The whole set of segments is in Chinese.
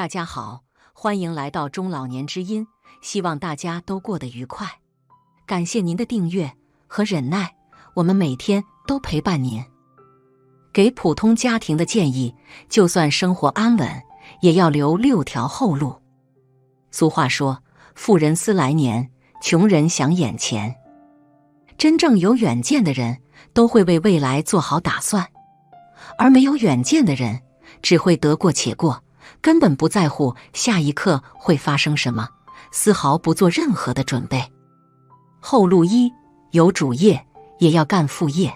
大家好，欢迎来到中老年之音，希望大家都过得愉快。感谢您的订阅和忍耐，我们每天都陪伴您。给普通家庭的建议，就算生活安稳，也要留6条后路。俗话说，富人思来年，穷人想眼前。真正有远见的人，都会为未来做好打算，而没有远见的人，只会得过且过，根本不在乎下一刻会发生什么，丝毫不做任何的准备。后路一，有主业也要干副业。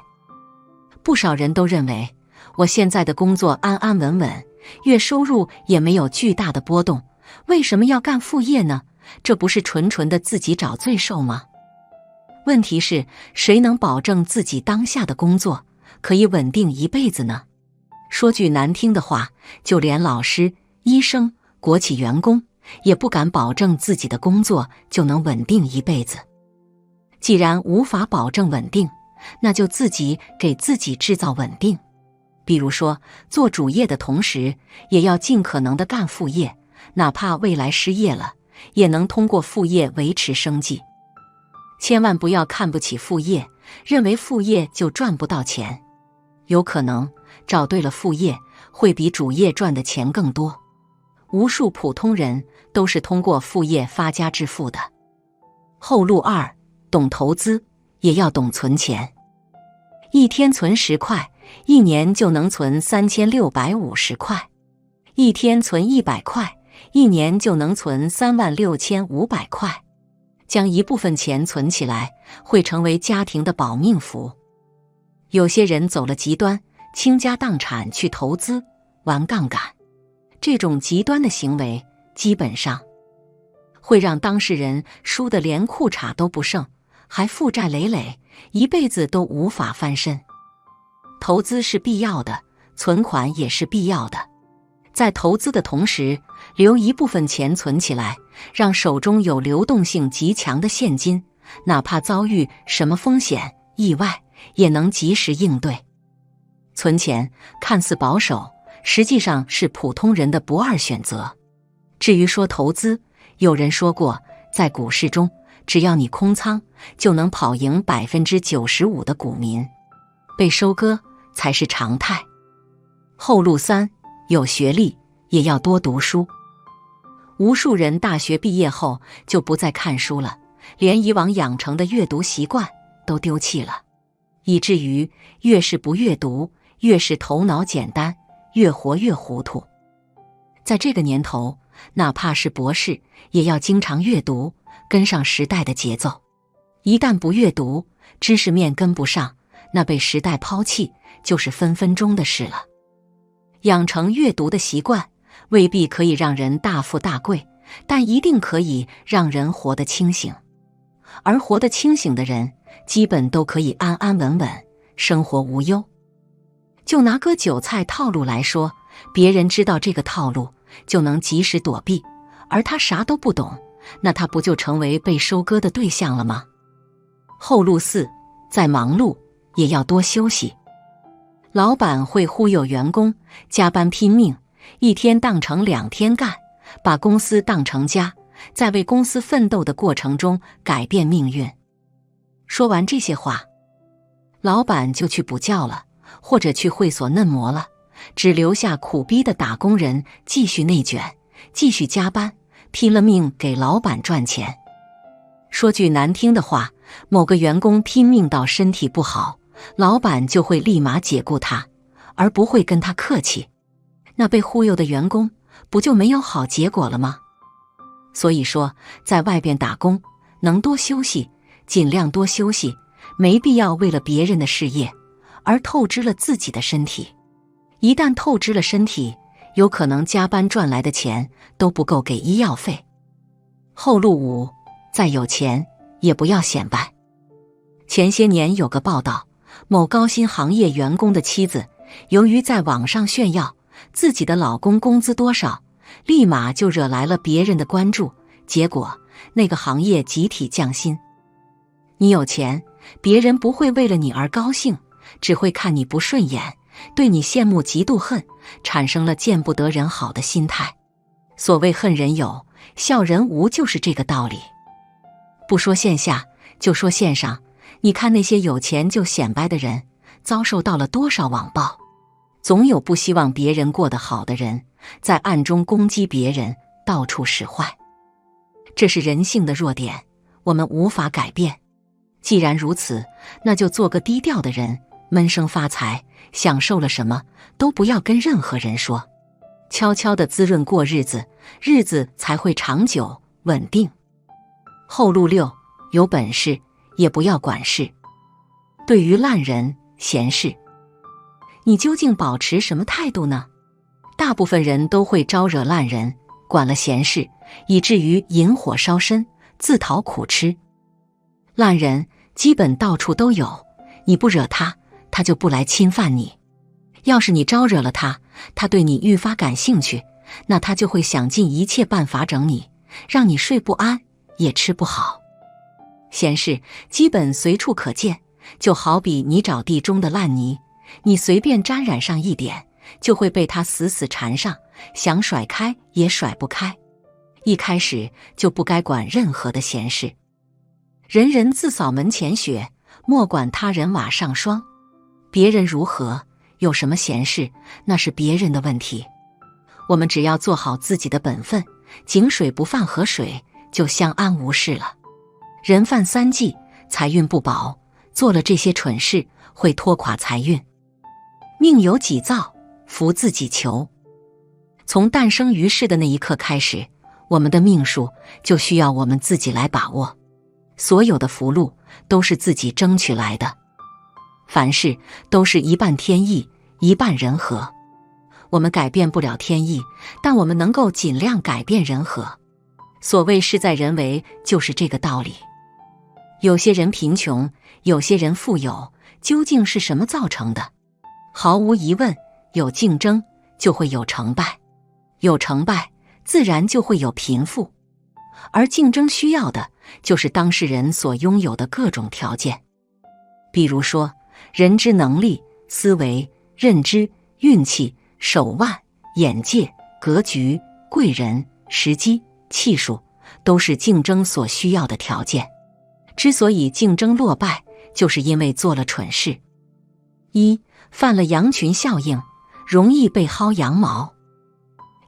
不少人都认为，我现在的工作安安稳稳，月收入也没有巨大的波动，为什么要干副业呢？这不是纯纯的自己找罪受吗？问题是，谁能保证自己当下的工作可以稳定一辈子呢？说句难听的话，就连老师、医生、国企员工也不敢保证自己的工作就能稳定一辈子。既然无法保证稳定，那就自己给自己制造稳定。比如说，做主业的同时，也要尽可能的干副业，哪怕未来失业了，也能通过副业维持生计。千万不要看不起副业，认为副业就赚不到钱。有可能找对了副业，会比主业赚的钱更多。无数普通人都是通过副业发家致富的。后路二，懂投资也要懂存钱。一天存10块，一年就能存3650块；一天存100块，一年就能存36500块。将一部分钱存起来，会成为家庭的保命符。有些人走了极端，倾家荡产去投资、玩杠杆，这种极端的行为基本上会让当事人输得连裤衩都不剩，还负债累累，一辈子都无法翻身。投资是必要的，存款也是必要的。在投资的同时，留一部分钱存起来，让手中有流动性极强的现金，哪怕遭遇什么风险、意外，也能及时应对。存钱看似保守，实际上是普通人的不二选择。至于说投资，有人说过，在股市中，只要你空仓，就能跑赢95%的股民，被收割才是常态。后路三，有学历也要多读书。无数人大学毕业后就不再看书了，连以往养成的阅读习惯都丢弃了，以至于越是不阅读，越是头脑简单，越活越糊涂。在这个年头，哪怕是博士，也要经常阅读，跟上时代的节奏。一旦不阅读，知识面跟不上，那被时代抛弃就是分分钟的事了。养成阅读的习惯，未必可以让人大富大贵，但一定可以让人活得清醒。而活得清醒的人，基本都可以安安稳稳，生活无忧。就拿割韭菜套路来说，别人知道这个套路，就能及时躲避，而他啥都不懂，那他不就成为被收割的对象了吗？后路四，再忙碌也要多休息。老板会忽悠员工加班拼命，一天当成2天干，把公司当成家，在为公司奋斗的过程中改变命运。说完这些话，老板就去补觉了，或者去会所嫩模了，只留下苦逼的打工人继续内卷，继续加班，拼了命给老板赚钱。说句难听的话，某个员工拼命到身体不好，老板就会立马解雇他，而不会跟他客气。那被忽悠的员工不就没有好结果了吗？所以说，在外边打工，能多休息尽量多休息，没必要为了别人的事业而透支了自己的身体。一旦透支了身体，有可能加班赚来的钱都不够给医药费。后路五，再有钱也不要显摆。前些年有个报道，某高薪行业员工的妻子，由于在网上炫耀自己的老公工资多少，立马就惹来了别人的关注，结果那个行业集体降薪。你有钱，别人不会为了你而高兴，只会看你不顺眼，对你羡慕嫉妒恨，产生了见不得人好的心态。所谓恨人有，笑人无，就是这个道理。不说线下，就说线上，你看那些有钱就显摆的人，遭受到了多少网暴？总有不希望别人过得好的人，在暗中攻击别人，到处使坏。这是人性的弱点，我们无法改变。既然如此，那就做个低调的人，闷声发财，享受了什么都不要跟任何人说，悄悄地滋润过日子，日子才会长久稳定。后路6，有本事也不要管事。对于烂人闲事，你究竟保持什么态度呢？大部分人都会招惹烂人，管了闲事，以至于引火烧身，自讨苦吃。烂人基本到处都有，你不惹他，他就不来侵犯你。要是你招惹了他，他对你愈发感兴趣，那他就会想尽一切办法整你，让你睡不安，也吃不好。闲事基本随处可见，就好比你找地中的烂泥，你随便沾染上一点，就会被它死死缠上，想甩开也甩不开。一开始就不该管任何的闲事。人人自扫门前雪，莫管他人瓦上霜。别人如何，有什么闲事，那是别人的问题。我们只要做好自己的本分，井水不犯河水，就相安无事了。人犯3忌，财运不保，做了这些蠢事会拖垮财运。命由己造，福自己求。从诞生于世的那一刻开始，我们的命数就需要我们自己来把握。所有的福禄都是自己争取来的，凡事都是一半天意，一半人和。我们改变不了天意，但我们能够尽量改变人和。所谓事在人为，就是这个道理。有些人贫穷，有些人富有，究竟是什么造成的？毫无疑问，有竞争就会有成败，有成败自然就会有贫富，而竞争需要的就是当事人所拥有的各种条件。比如说，人之能力、思维、认知、运气、手腕、眼界、格局、贵人、时机、气数，都是竞争所需要的条件。之所以竞争落败，就是因为做了蠢事。犯了羊群效应，容易被薅羊毛。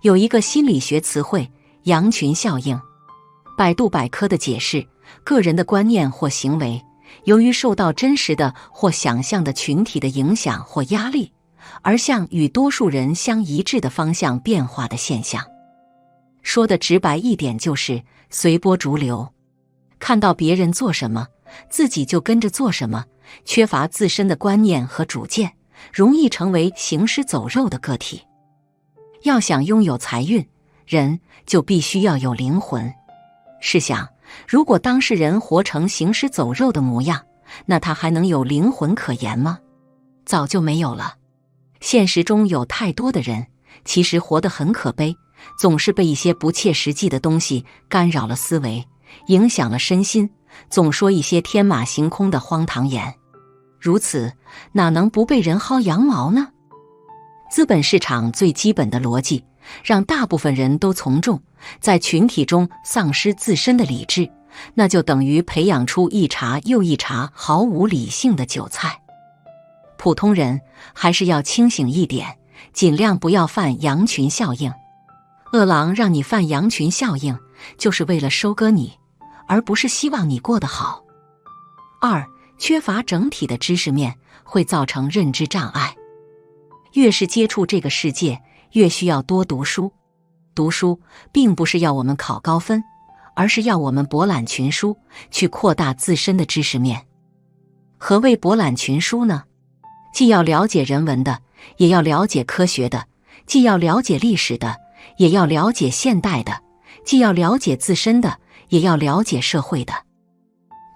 有一个心理学词汇，羊群效应。百度百科的解释，个人的观念或行为，由于受到真实的或想象的群体的影响或压力，而向与多数人相一致的方向变化的现象。说的直白一点，就是随波逐流。看到别人做什么，自己就跟着做什么，缺乏自身的观念和主见，容易成为行尸走肉的个体。要想拥有财运，人就必须要有灵魂。试想，如果当事人活成行尸走肉的模样，那他还能有灵魂可言吗？早就没有了。现实中有太多的人，其实活得很可悲，总是被一些不切实际的东西干扰了思维，影响了身心，总说一些天马行空的荒唐言。如此，哪能不被人薅羊毛呢？资本市场最基本的逻辑，让大部分人都从众，在群体中丧失自身的理智，那就等于培养出一茬又一茬毫无理性的韭菜。普通人还是要清醒一点，尽量不要犯羊群效应。饿狼让你犯羊群效应，就是为了收割你，而不是希望你过得好。缺乏整体的知识面，会造成认知障碍。越是接触这个世界，越需要多读书。读书并不是要我们考高分，而是要我们博览群书，去扩大自身的知识面。何谓博览群书呢？既要了解人文的，也要了解科学的；既要了解历史的，也要了解现代的；既要了解自身的，也要了解社会的。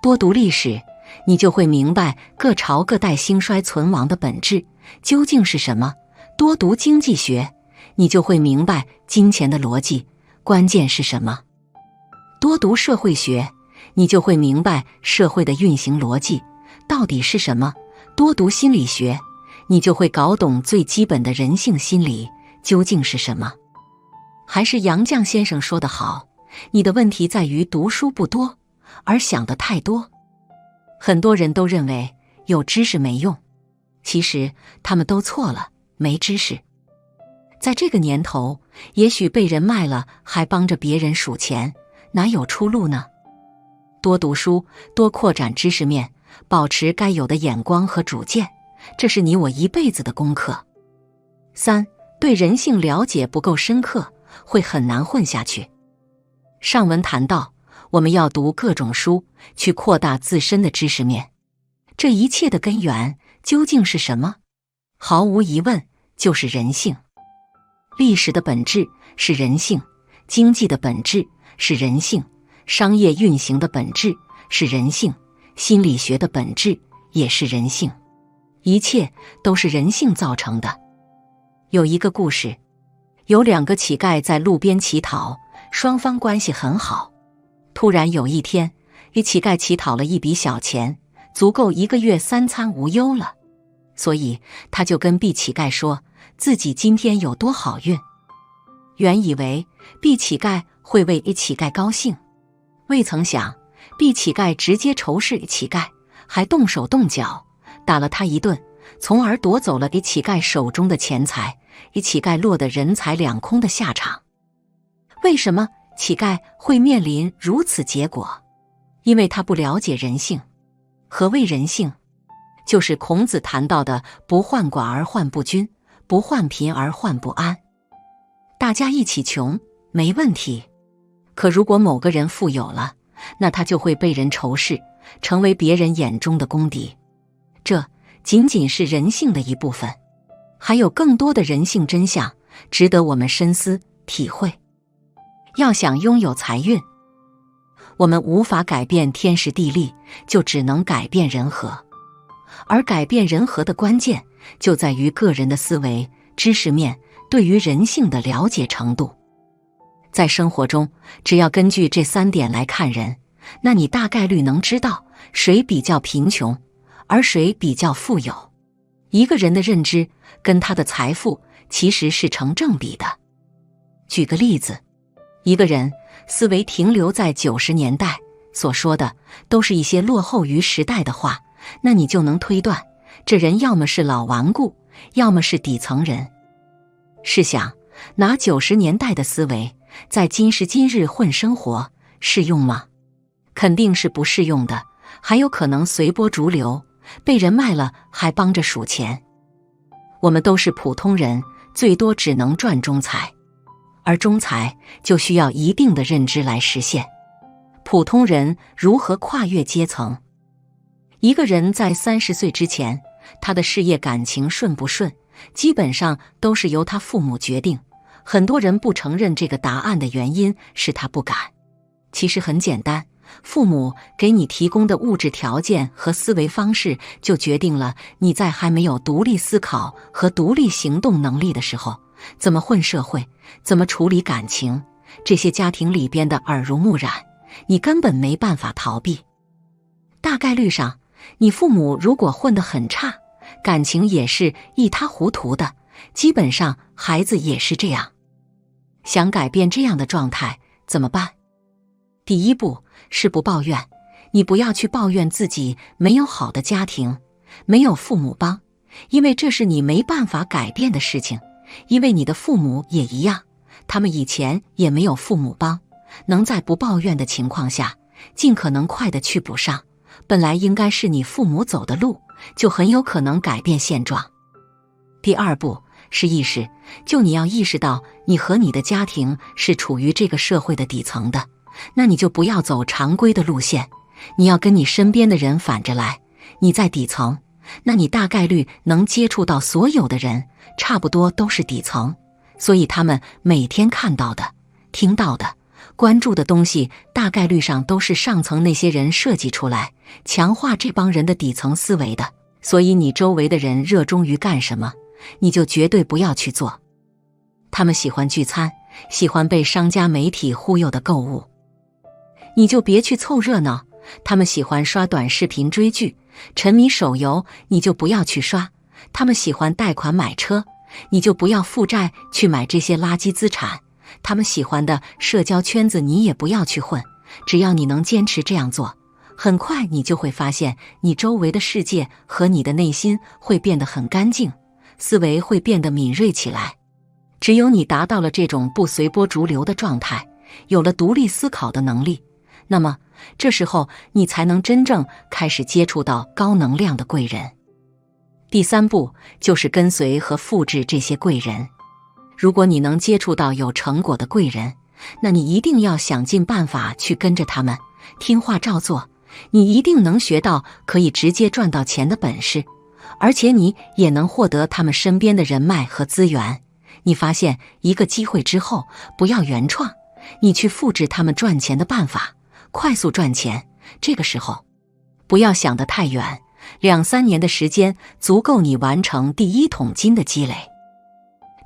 多读历史，你就会明白各朝各代兴衰存亡的本质究竟是什么；多读经济学，你就会明白金钱的逻辑关键是什么；多读社会学，你就会明白社会的运行逻辑到底是什么；多读心理学，你就会搞懂最基本的人性心理究竟是什么。还是杨绛先生说得好，你的问题在于读书不多，而想得太多。很多人都认为有知识没用，其实他们都错了，没知识。在这个年头，也许被人卖了还帮着别人数钱，哪有出路呢？多读书，多扩展知识面，保持该有的眼光和主见，这是你我一辈子的功课。3. 对人性了解不够深刻，会很难混下去。上文谈到，我们要读各种书，去扩大自身的知识面。这一切的根源究竟是什么？毫无疑问，就是人性。历史的本质是人性，经济的本质是人性，商业运行的本质是人性，心理学的本质也是人性，一切都是人性造成的。有一个故事，有2个乞丐在路边乞讨，双方关系很好。突然有一天，与乞丐乞讨了一笔小钱，足够1个月3餐无忧了。所以他就跟 B 乞丐说自己今天有多好运。原以为 B 乞丐会为 A 乞丐高兴，未曾想 B 乞丐直接仇视 A 乞丐，还动手动脚打了他一顿，从而夺走了 A 乞丐手中的钱财，A 乞丐落得人财两空的下场。为什么乞丐会面临如此结果？因为他不了解人性。何谓人性？就是孔子谈到的不患寡而患不均，不患贫而患不安。大家一起穷没问题，可如果某个人富有了，那他就会被人仇视，成为别人眼中的公敌。这仅仅是人性的一部分，还有更多的人性真相值得我们深思体会。要想拥有财运，我们无法改变天时地利，就只能改变人和。而改变人和的关键就在于个人的思维、知识面对于人性的了解程度。在生活中，只要根据这3点来看人，那你大概率能知道谁比较贫穷，而谁比较富有。一个人的认知跟他的财富其实是成正比的。举个例子，一个人思维停留在90年代，所说的都是一些落后于时代的话，那你就能推断，这人要么是老顽固，要么是底层人。试想，拿90年代的思维，在今时今日混生活，适用吗？肯定是不适用的，还有可能随波逐流，被人卖了还帮着数钱。我们都是普通人，最多只能赚中财，而中财就需要一定的认知来实现。普通人如何跨越阶层？一个人在30岁之前，他的事业感情顺不顺，基本上都是由他父母决定。很多人不承认这个答案的原因是他不敢。其实很简单，父母给你提供的物质条件和思维方式，就决定了你在还没有独立思考和独立行动能力的时候，怎么混社会，怎么处理感情，这些家庭里边的耳濡目染，你根本没办法逃避。大概率上，你父母如果混得很差，感情也是一塌糊涂的，基本上孩子也是这样。想改变这样的状态怎么办？第一步是不抱怨，你不要去抱怨自己没有好的家庭，没有父母帮，因为这是你没办法改变的事情，因为你的父母也一样，他们以前也没有父母帮，能在不抱怨的情况下，尽可能快地去补上，本来应该是你父母走的路，就很有可能改变现状。第二步是意识，就你要意识到你和你的家庭是处于这个社会的底层的，那你就不要走常规的路线，你要跟你身边的人反着来。你在底层，那你大概率能接触到所有的人，差不多都是底层，所以他们每天看到的、听到的、关注的东西，大概率上都是上层那些人设计出来，强化这帮人的底层思维的。所以你周围的人热衷于干什么，你就绝对不要去做。他们喜欢聚餐，喜欢被商家媒体忽悠的购物，你就别去凑热闹。他们喜欢刷短视频追剧，沉迷手游，你就不要去刷。他们喜欢贷款买车，你就不要负债去买这些垃圾资产。他们喜欢的社交圈子你也不要去混，只要你能坚持这样做，很快你就会发现你周围的世界和你的内心会变得很干净，思维会变得敏锐起来。只有你达到了这种不随波逐流的状态，有了独立思考的能力，那么这时候你才能真正开始接触到高能量的贵人。第3步就是跟随和复制这些贵人。如果你能接触到有成果的贵人，那你一定要想尽办法去跟着他们，听话照做，你一定能学到可以直接赚到钱的本事，而且你也能获得他们身边的人脉和资源。你发现一个机会之后，不要原创，你去复制他们赚钱的办法，快速赚钱。这个时候不要想得太远，2-3年的时间足够你完成第1桶金的积累。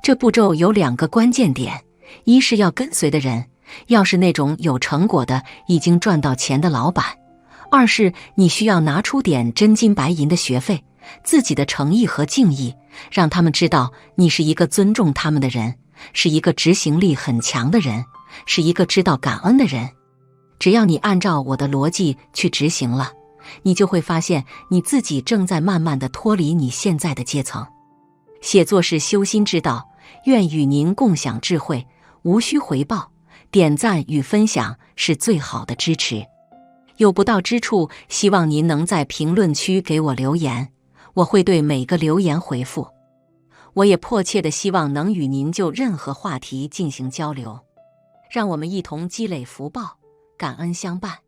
这步骤有2个关键点，一是要跟随的人，要是那种有成果的已经赚到钱的老板；二是你需要拿出点真金白银的学费，自己的诚意和敬意，让他们知道你是一个尊重他们的人，是一个执行力很强的人，是一个知道感恩的人。只要你按照我的逻辑去执行了，你就会发现你自己正在慢慢地脱离你现在的阶层。写作是修心之道，愿与您共享智慧，无需回报，点赞与分享是最好的支持。有不到之处，希望您能在评论区给我留言，我会对每个留言回复。我也迫切地希望能与您就任何话题进行交流，让我们一同积累福报，感恩相伴。